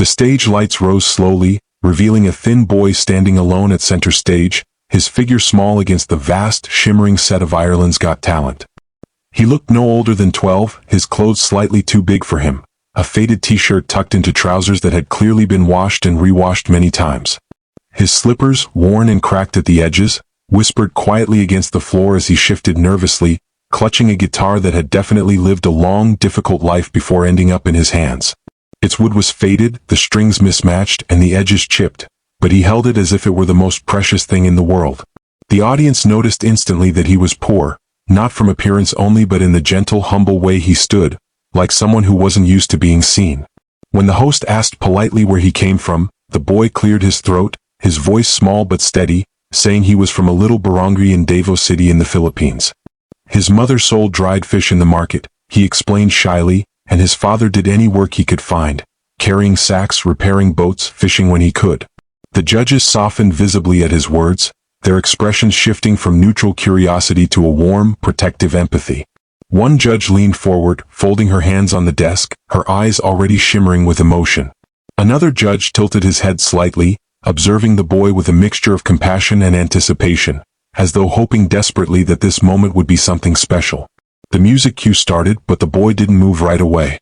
The stage lights rose slowly, revealing a thin boy standing alone at center stage, his figure small against the vast, shimmering set of Ireland's Got Talent. He looked no older than 12, his clothes slightly too big for him, a faded t-shirt tucked into trousers that had clearly been washed and rewashed many times. His slippers, worn and cracked at the edges, whispered quietly against the floor as he shifted nervously, clutching a guitar that had definitely lived a long, difficult life before ending up in his hands. Its wood was faded, the strings mismatched, and the edges chipped, but he held it as if it were the most precious thing in the world. The audience noticed instantly that he was poor, not from appearance only but in the gentle, humble way he stood, like someone who wasn't used to being seen. When the host asked politely where he came from, the boy cleared his throat, his voice small but steady, saying he was from a little barangay in Davao City in the Philippines. His mother sold dried fish in the market, he explained shyly, and his father did any work he could find, carrying sacks, repairing boats, fishing when he could. The judges softened visibly at his words, their expressions shifting from neutral curiosity to a warm, protective empathy. One judge leaned forward, folding her hands on the desk, her eyes already shimmering with emotion. Another judge tilted his head slightly, observing the boy with a mixture of compassion and anticipation, as though hoping desperately that this moment would be something special. The music cue started, but the boy didn't move right away.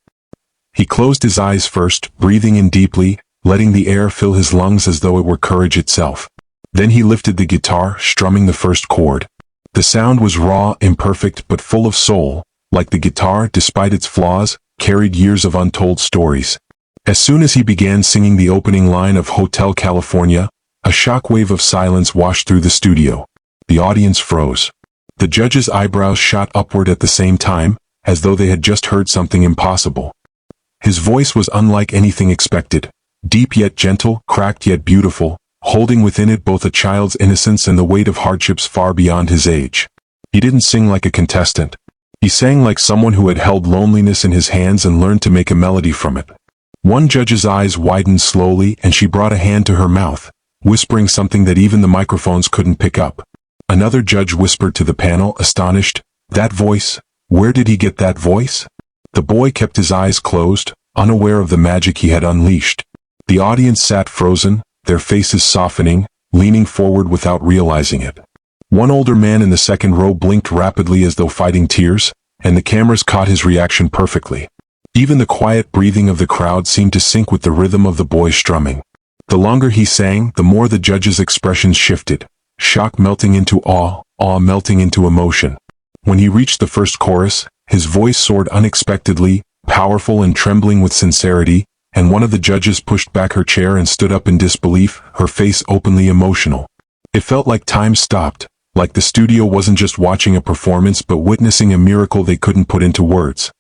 He closed his eyes first, breathing in deeply, letting the air fill his lungs as though it were courage itself. Then he lifted the guitar, strumming the first chord. The sound was raw, imperfect, but full of soul, like the guitar, despite its flaws, carried years of untold stories. As soon as he began singing the opening line of Hotel California, a shockwave of silence washed through the studio. The audience froze. The judges' eyebrows shot upward at the same time, as though they had just heard something impossible. His voice was unlike anything expected, deep yet gentle, cracked yet beautiful, holding within it both a child's innocence and the weight of hardships far beyond his age. He didn't sing like a contestant. He sang like someone who had held loneliness in his hands and learned to make a melody from it. One judge's eyes widened slowly and she brought a hand to her mouth, whispering something that even the microphones couldn't pick up. Another judge whispered to the panel, astonished, "That voice, where did he get that voice?" The boy kept his eyes closed, unaware of the magic he had unleashed. The audience sat frozen, their faces softening, leaning forward without realizing it. One older man in the second row blinked rapidly as though fighting tears, and the cameras caught his reaction perfectly. Even the quiet breathing of the crowd seemed to sync with the rhythm of the boy's strumming. The longer he sang, the more the judges' expressions shifted, shock melting into awe, awe melting into emotion. When he reached the first chorus, his voice soared unexpectedly, powerful and trembling with sincerity, and one of the judges pushed back her chair and stood up in disbelief, her face openly emotional. It felt like time stopped, like the studio wasn't just watching a performance but witnessing a miracle they couldn't put into words.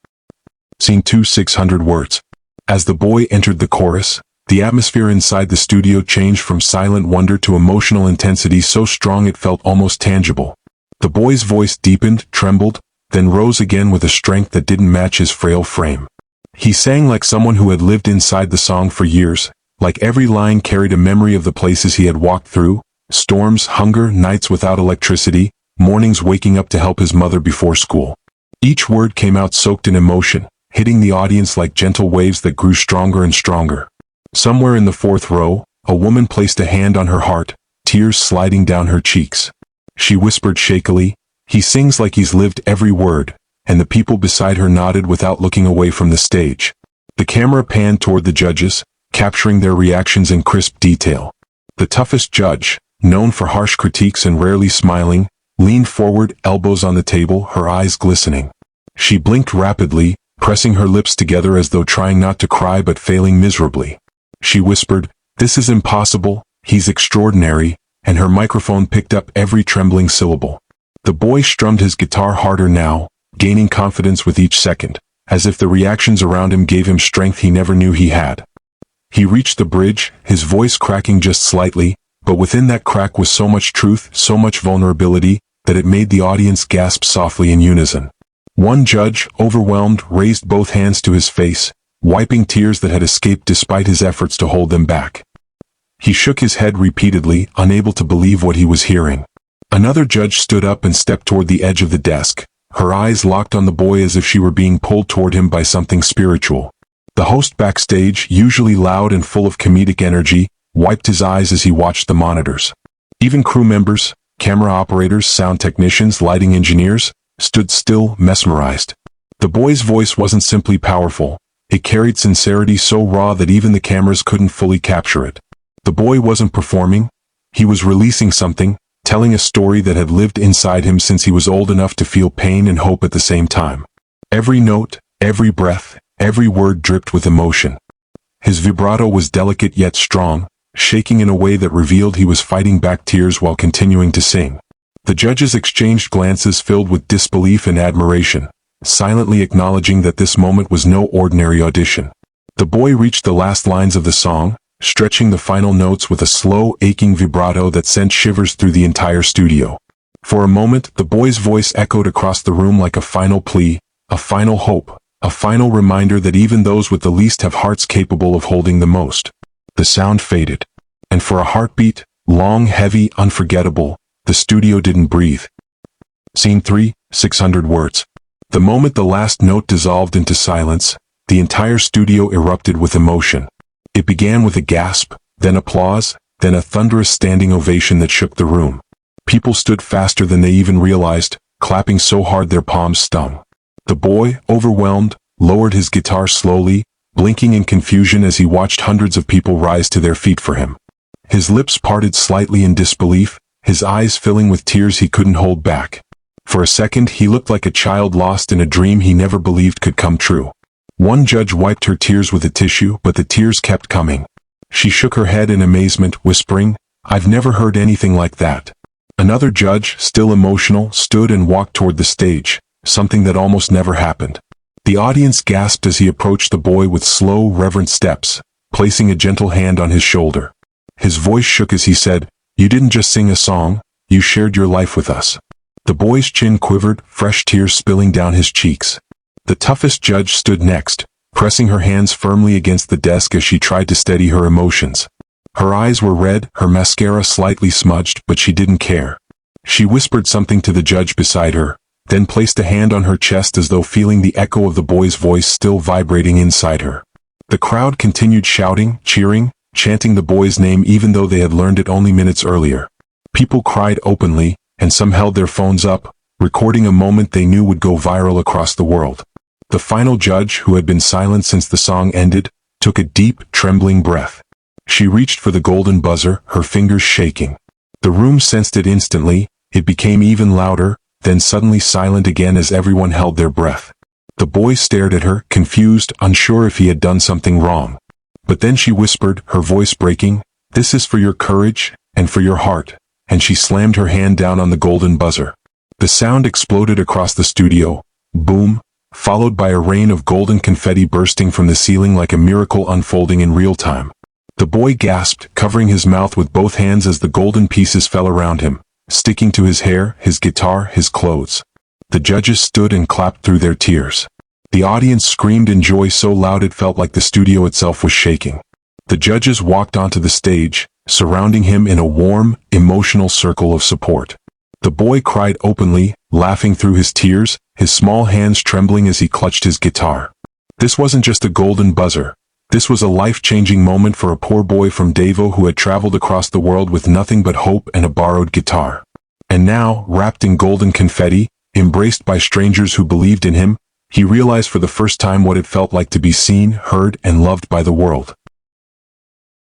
Scene 2, 600 words. As the boy entered the chorus, the atmosphere inside the studio changed from silent wonder to emotional intensity so strong it felt almost tangible. The boy's voice deepened, trembled, then rose again with a strength that didn't match his frail frame. He sang like someone who had lived inside the song for years, like every line carried a memory of the places he had walked through, storms, hunger, nights without electricity, mornings waking up to help his mother before school. Each word came out soaked in emotion, hitting the audience like gentle waves that grew stronger and stronger. Somewhere in the fourth row, a woman placed a hand on her heart, tears sliding down her cheeks. She whispered shakily, "He sings like he's lived every word," and the people beside her nodded without looking away from the stage. The camera panned toward the judges, capturing their reactions in crisp detail. The toughest judge, known for harsh critiques and rarely smiling, leaned forward, elbows on the table, her eyes glistening. She blinked rapidly, pressing her lips together as though trying not to cry but failing miserably. She whispered, "This is impossible, he's extraordinary," and her microphone picked up every trembling syllable. The boy strummed his guitar harder now, gaining confidence with each second, as if the reactions around him gave him strength he never knew he had. He reached the bridge, his voice cracking just slightly, but within that crack was so much truth, so much vulnerability, that it made the audience gasp softly in unison. One judge, overwhelmed, raised both hands to his face, wiping tears that had escaped despite his efforts to hold them back. He shook his head repeatedly, unable to believe what he was hearing. Another judge stood up and stepped toward the edge of the desk, her eyes locked on the boy as if she were being pulled toward him by something spiritual. The host backstage, usually loud and full of comedic energy, wiped his eyes as he watched the monitors. Even crew members, camera operators, sound technicians, lighting engineers, stood still, mesmerized. The boy's voice wasn't simply powerful. It carried sincerity so raw that even the cameras couldn't fully capture it. The boy wasn't performing. He was releasing something, telling a story that had lived inside him since he was old enough to feel pain and hope at the same time. Every note, every breath, every word dripped with emotion. His vibrato was delicate yet strong, shaking in a way that revealed he was fighting back tears while continuing to sing. The judges exchanged glances filled with disbelief and admiration, silently acknowledging that this moment was no ordinary audition. The boy reached the last lines of the song, stretching the final notes with a slow, aching vibrato that sent shivers through the entire studio. For a moment, the boy's voice echoed across the room like a final plea, a final hope, a final reminder that even those with the least have hearts capable of holding the most. The sound faded, and for a heartbeat, long, heavy, unforgettable, the studio didn't breathe. Scene 3, 600 words. The moment the last note dissolved into silence, the entire studio erupted with emotion. It began with a gasp, then applause, then a thunderous standing ovation that shook the room. People stood faster than they even realized, clapping so hard their palms stung. The boy, overwhelmed, lowered his guitar slowly, blinking in confusion as he watched hundreds of people rise to their feet for him. His lips parted slightly in disbelief, his eyes filling with tears he couldn't hold back. For a second, he looked like a child lost in a dream he never believed could come true. One judge wiped her tears with a tissue, but the tears kept coming. She shook her head in amazement, whispering, "I've never heard anything like that." Another judge, still emotional, stood and walked toward the stage, something that almost never happened. The audience gasped as he approached the boy with slow, reverent steps, placing a gentle hand on his shoulder. His voice shook as he said, "You didn't just sing a song, you shared your life with us." The boy's chin quivered, fresh tears spilling down his cheeks. The toughest judge stood next, pressing her hands firmly against the desk as she tried to steady her emotions. Her eyes were red, her mascara slightly smudged, but she didn't care. She whispered something to the judge beside her, then placed a hand on her chest as though feeling the echo of the boy's voice still vibrating inside her. The crowd continued shouting, cheering, chanting the boy's name even though they had learned it only minutes earlier. People cried openly, and some held their phones up, recording a moment they knew would go viral across the world. The final judge, who had been silent since the song ended, took a deep, trembling breath. She reached for the golden buzzer, her fingers shaking. The room sensed it instantly. It became even louder, then suddenly silent again as everyone held their breath. The boy stared at her, confused, unsure if he had done something wrong. But then she whispered, her voice breaking, "This is for your courage, and for your heart," and she slammed her hand down on the golden buzzer. The sound exploded across the studio, boom, followed by a rain of golden confetti bursting from the ceiling like a miracle unfolding in real time. The boy gasped, covering his mouth with both hands as the golden pieces fell around him, sticking to his hair, his guitar, his clothes. The judges stood and clapped through their tears. The audience screamed in joy so loud it felt like the studio itself was shaking. The judges walked onto the stage, surrounding him in a warm, emotional circle of support. The boy cried openly, laughing through his tears, his small hands trembling as he clutched his guitar. This wasn't just a golden buzzer. This was a life-changing moment for a poor boy from Davao who had traveled across the world with nothing but hope and a borrowed guitar. And now, wrapped in golden confetti, embraced by strangers who believed in him, he realized for the first time what it felt like to be seen, heard, and loved by the world.